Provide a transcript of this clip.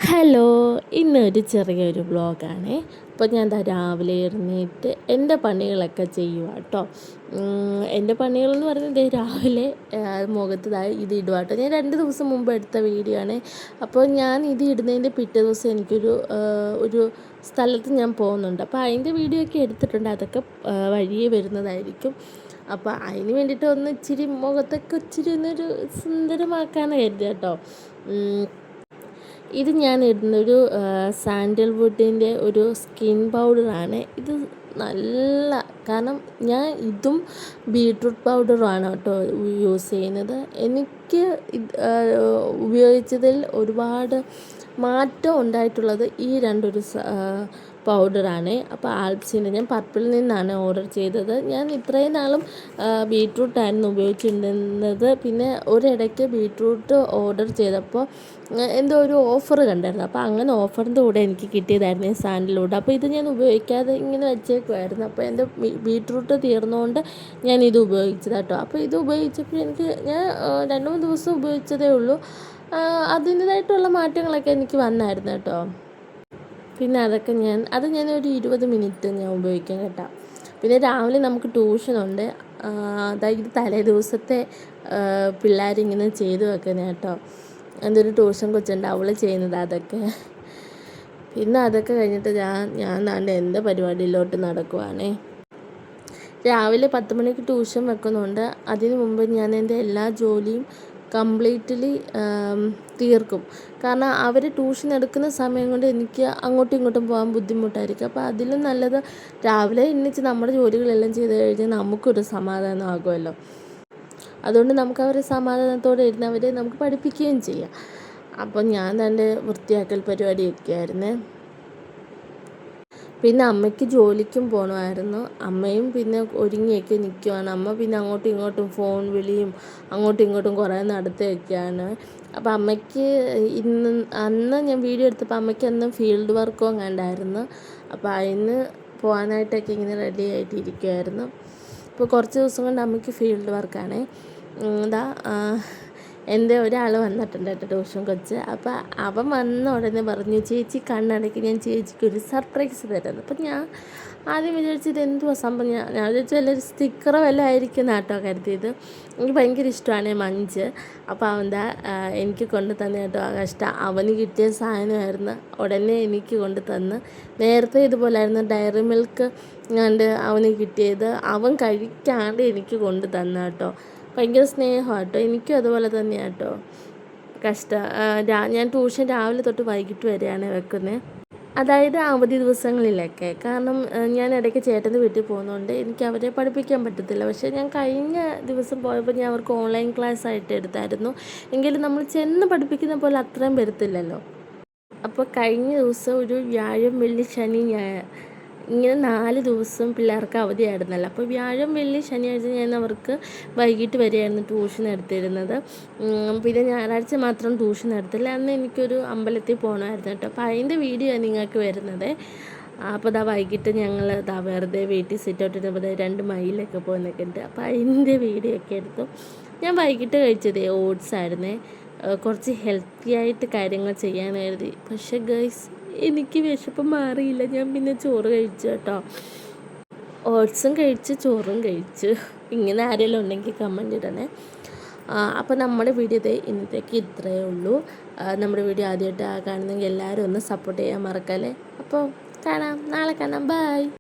Hello, ഇന്നൊരു ചെറിയൊരു വ്ളോഗാണേ. അപ്പോൾ ഞാൻ രാവിലെ എഴുന്നേറ്റ് എൻ്റെ പണികളൊക്കെ ചെയ്യുക കേട്ടോ. എൻ്റെ പണികളെന്ന് പറയുന്നത് രാവിലെ മുഖത്ത് ഇത് ഇടുക കേട്ടോ. ഞാൻ 2 ദിവസം മുമ്പ് എടുത്ത വീഡിയോ ആണ്. അപ്പോൾ ഞാൻ ഇത് ഇടുന്നതിൻ്റെ പിറ്റേ ദിവസം ഒരു സ്ഥലത്ത് ഞാൻ പോകുന്നുണ്ട്. അപ്പോൾ അതിൻ്റെ വീഡിയോ ഒക്കെ എടുത്തിട്ടുണ്ട്. അതൊക്കെ വഴിയേ വരുന്നതായിരിക്കും. അപ്പോൾ അതിന് വേണ്ടിയിട്ട് ഇച്ചിരി മുഖത്തൊക്കെ ഒന്നൊരു സുന്ദരമാക്കാനാണ് കരുതുക കേട്ടോ. ഇത് ഞാൻ ഇടുന്നൊരു സാൻഡൽവുഡിൻ്റെ ഒരു സ്കിൻ പൗഡറാണ്. ഇത് കാരണം ഞാൻ ഇതും ബീട്രൂട്ട് പൗഡറുമാണ് കേട്ടോ യൂസ് ചെയ്യുന്നത്. എനിക്ക് ഉപയോഗിച്ചതിൽ ഒരുപാട് മാറ്റം ഉണ്ടായിട്ടുള്ളത് ഈ രണ്ടൊരു പൗഡറാണ്. അപ്പോൾ ആൽപ്സിൻ്റെ ഞാൻ പർപ്പിളിൽ നിന്നാണ് ഓർഡർ ചെയ്തത്. ഞാൻ ഇത്രയും നാളും ബീട്രൂട്ടായിരുന്നു ഉപയോഗിച്ചിരുന്നത്. പിന്നെ ഒരിടയ്ക്ക് ബീട്രൂട്ട് ഓർഡർ ചെയ്തപ്പോൾ എന്തോ ഒരു ഓഫർ കണ്ടായിരുന്നു. അപ്പോൾ അങ്ങനെ ഓഫറിൻ്റെ കൂടെ എനിക്ക് കിട്ടിയതായിരുന്നു ഈ സാൻഡൽവുഡ്. അപ്പോൾ ഇത് ഞാൻ ഉപയോഗിക്കാതെ ഇങ്ങനെ വെച്ചേക്കുമായിരുന്നു. അപ്പോൾ എൻ്റെ ബീട്രൂട്ട് തീർന്നുകൊണ്ട് ഞാൻ ഇത് ഉപയോഗിച്ചത് കേട്ടോ. അപ്പോൾ ഇത് ഉപയോഗിച്ചപ്പോൾ ഞാൻ 2-3 ദിവസം ഉപയോഗിച്ചതേ ഉള്ളൂ. അതിൻ്റേതായിട്ടുള്ള മാറ്റങ്ങളൊക്കെ എനിക്ക് വന്നായിരുന്നു കേട്ടോ. പിന്നെ ഞാൻ ഒരു 20 മിനിറ്റ് ഞാൻ ഉപയോഗിക്കാം കേട്ടോ. പിന്നെ രാവിലെ നമുക്ക് ട്യൂഷനുണ്ട്. അതായത് തലേ ദിവസത്തെ പിള്ളേരിങ്ങനെ ചെയ്ത് വെക്കുന്നത് കേട്ടോ. എന്തൊരു ട്യൂഷൻ കൊച്ചുണ്ട്, അവൾ ചെയ്യുന്നത് അതൊക്കെ. പിന്നെ അതൊക്കെ കഴിഞ്ഞിട്ട് ഞാൻ എൻ്റെ പരിപാടിയിലോട്ട് നടക്കുവാണേ. രാവിലെ 10 മണിക്ക് ട്യൂഷൻ വെക്കുന്നുണ്ട്. അതിന് മുമ്പ് ഞാൻ എൻ്റെ എല്ലാ ജോലിയും കംപ്ലീറ്റ്ലി തീർക്കും. കാരണം അവർ ട്യൂഷൻ എടുക്കുന്ന സമയം കൊണ്ട് എനിക്ക് അങ്ങോട്ടും ഇങ്ങോട്ടും പോകാൻ ബുദ്ധിമുട്ടായിരിക്കും. അപ്പോൾ അതിലും നല്ലത് രാവിലെ എണീച്ച് നമ്മുടെ ജോലികളെല്ലാം ചെയ്ത് കഴിഞ്ഞാൽ നമുക്കൊരു സമാധാനമാകുമല്ലോ. അതുകൊണ്ട് നമുക്ക് അവരെ സമാധാനത്തോടെ ഇരുന്ന് അവരെ നമുക്ക് പഠിപ്പിക്കുകയും ചെയ്യാം. അപ്പോൾ ഞാൻ തന്നെ വൃത്തിയാക്കൽ പരിപാടിയൊക്കെ ആയിരുന്നേ. പിന്നെ അമ്മയ്ക്ക് ജോലിക്കും പോകണമായിരുന്നു. അമ്മയും പിന്നെ ഒരുങ്ങിയൊക്കെ നിൽക്കുവാണ്. അമ്മ പിന്നെ അങ്ങോട്ടും ഇങ്ങോട്ടും ഫോൺ വിളിയും അങ്ങോട്ടും ഇങ്ങോട്ടും കുറേ നടത്തുകയൊക്കെയാണ്. അപ്പോൾ അമ്മയ്ക്ക് അന്ന് ഞാൻ വീഡിയോ എടുത്തപ്പോൾ അമ്മയ്ക്ക് അന്ന് ഫീൽഡ് വർക്കോ കണ്ടായിരുന്നു. അപ്പോൾ അതിന് പോകാനായിട്ടൊക്കെ ഇങ്ങനെ റെഡി ആയിട്ടിരിക്കുമായിരുന്നു. ഇപ്പോൾ കുറച്ച് ദിവസം കൊണ്ട് അമ്മയ്ക്ക് ഫീൽഡ് വർക്കാണ്. എൻ്റെ ഒരാൾ വന്നിട്ടുണ്ട് കേട്ടോ, ട്യൂഷൻ കൊച്ച്. അപ്പോൾ അവൻ വന്ന ഉടനെ പറഞ്ഞു, ചേച്ചി കണ്ണടയ്ക്ക്, ഞാൻ ചേച്ചിക്കൊരു സർപ്രൈസ് തരുന്നു. അപ്പം ഞാൻ ആദ്യം വിചാരിച്ചത് എന്തുവാ സംഭവം. ഞാൻ വിചാരിച്ചു വല്ലൊരു സ്റ്റിക്കറോ വല്ലതും ആയിരിക്കും കേട്ടോ കരുതിയത്. എനിക്ക് ഭയങ്കര ഇഷ്ടമാണ് മഞ്ച്. അപ്പോൾ എനിക്ക് കൊണ്ട് തന്നെ കേട്ടോ. കഷ്ടം, അവന് കിട്ടിയ സാധനമായിരുന്നു. ഉടനെ എനിക്ക് കൊണ്ട് തന്ന്. നേരത്തെ ഇതുപോലായിരുന്നു, ഡയറി മിൽക്ക് അവന് കിട്ടിയത്. അവൻ കഴിക്കാണ്ട് എനിക്ക് കൊണ്ട് തന്ന കേട്ടോ. ഭയങ്കര സ്നേഹമാണ് കേട്ടോ. എനിക്കും അതുപോലെ തന്നെയാണ് കേട്ടോ. ഞാൻ ട്യൂഷൻ രാവിലെ തൊട്ട് വൈകിട്ട് വരെയാണ് വെക്കുന്നത്. അതായത് അവധി ദിവസങ്ങളിലൊക്കെ. കാരണം ഞാൻ ഇടയ്ക്ക് ചേട്ടൻ്റെ വീട്ടിൽ പോകുന്നതുകൊണ്ട് എനിക്ക് അവരെ പഠിപ്പിക്കാൻ പറ്റത്തില്ല. പക്ഷേ ഞാൻ കഴിഞ്ഞ ദിവസം പോയപ്പോൾ ഞാൻ അവർക്ക് ഓൺലൈൻ ക്ലാസ് ആയിട്ട് എടുത്തായിരുന്നു. എങ്കിലും നമ്മൾ ചെന്ന് പഠിപ്പിക്കുന്ന പോലെ അത്രയും വരത്തില്ലല്ലോ. അപ്പോൾ കഴിഞ്ഞ ദിവസം ഒരു വ്യാഴം, വെള്ളി, ശനി, ഞായർ ഇങ്ങനെ 4 ദിവസം പിള്ളേർക്ക് അവധിയായിരുന്നല്ലോ. അപ്പോൾ വ്യാഴം, വെള്ളി, ശനിയാഴ്ച ഞാൻ അവർക്ക് വൈകിട്ട് വരെയായിരുന്നു ട്യൂഷൻ എടുത്തിരുന്നത്. പിന്നെ ഞായറാഴ്ച മാത്രം ട്യൂഷൻ എടുത്തില്ല. അന്ന് എനിക്കൊരു അമ്പലത്തിൽ പോകണമായിരുന്നു കേട്ടോ. അപ്പോൾ അതിൻ്റെ വീഡിയോ നിങ്ങൾക്ക് വരുന്നത്. അപ്പോൾ വൈകിട്ട് ഞങ്ങൾ വെറുതെ വീട്ടിൽ സിറ്റ് ഔട്ട് 2 മൈലൊക്കെ പോകുന്നൊക്കെ ഉണ്ട്. അപ്പോൾ അതിൻ്റെ വീഡിയോ ഒക്കെ എടുത്തു. ഞാൻ വൈകിട്ട് കഴിച്ചത് ഓട്സ് ആയിരുന്നേ. കുറച്ച് ഹെൽത്തി ആയിട്ട് കാര്യങ്ങൾ ചെയ്യാൻ കരുതി. പക്ഷേ ഗൈസ്, എനിക്ക് വിശപ്പ് മാറിയില്ല. ഞാൻ പിന്നെ ചോറ് കഴിച്ചു കേട്ടോ. ഓട്സും കഴിച്ച് ചോറും കഴിച്ചു. ഇങ്ങനെ ആരെങ്കിലും ഉണ്ടെങ്കിൽ കമൻറ്റ് ഇടണേ. അപ്പോൾ നമ്മുടെ വീഡിയോ ഇന്നത്തേക്ക് ഇത്രയേ ഉള്ളൂ. നമ്മുടെ വീഡിയോ ആദ്യമായിട്ട് കാണുന്നെങ്കിൽ എല്ലാവരും ഒന്ന് സപ്പോർട്ട് ചെയ്യാൻ മറക്കല്ലേ. അപ്പോൾ നാളെ കാണാം. ബൈ.